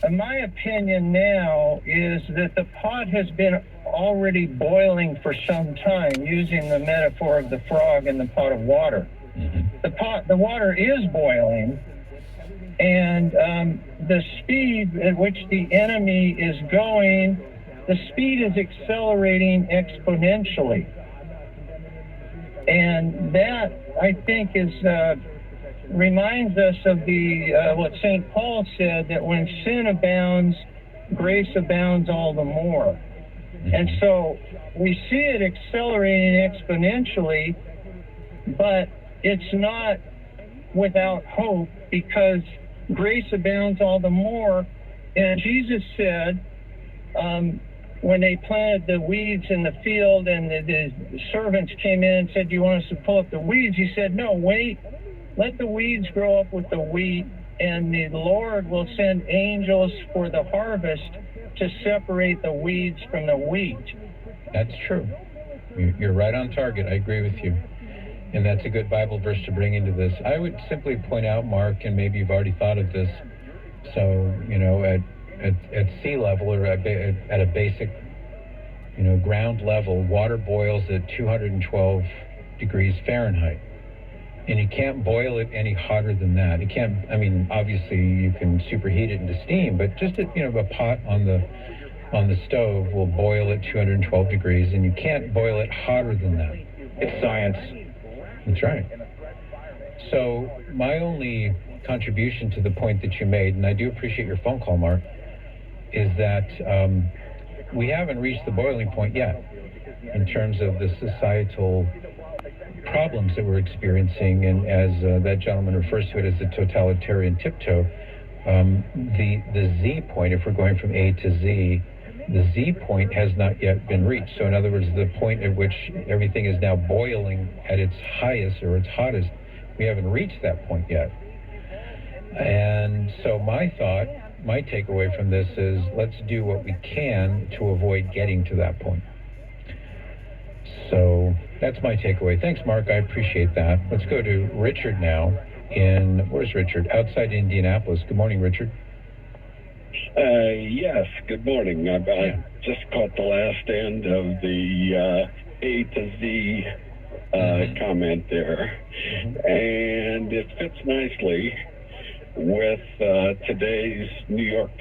My opinion now is that the pot has been already boiling for some time, using the metaphor of the frog in the pot of water. The water is boiling, and the speed at which the enemy is going, the speed is accelerating exponentially. And that, I think, reminds us of what St. Paul said, that when sin abounds, grace abounds all the more. And so we see it accelerating exponentially, but it's not without hope, because grace abounds all the more. And Jesus said, when they planted the weeds in the field and the servants came in and said, "Do you want us to pull up the weeds?" He said, "No, wait. Let the weeds grow up with the wheat, and the Lord will send angels for the harvest to separate the weeds from the wheat." That's true. You're right on target. I agree with you. And that's a good Bible verse to bring into this. I would simply point out, Mark, and maybe you've already thought of this, so, at sea level, or at a basic, ground level, water boils at 212 degrees Fahrenheit. And you can't boil it any hotter than that. You can't, obviously you can superheat it into steam, but just a pot on the stove will boil at 212 degrees, and you can't boil it hotter than that. It's science. That's right. So my only contribution to the point that you made, and I do appreciate your phone call, Mark, is that we haven't reached the boiling point yet in terms of the societal problems that we're experiencing, and as that gentleman refers to it as the totalitarian tiptoe, the Z point, if we're going from A to Z, the Z point has not yet been reached. So in other words, the point at which everything is now boiling at its highest or its hottest, we haven't reached that point yet. And so my takeaway from this is, let's do what we can to avoid getting to that point. So that's my takeaway. Thanks, Mark. I appreciate that. Let's go to Richard now where's Richard? Outside Indianapolis. Good morning, Richard. Yes, good morning. I just caught the last end of the A to Z comment there. And it fits nicely with today's New York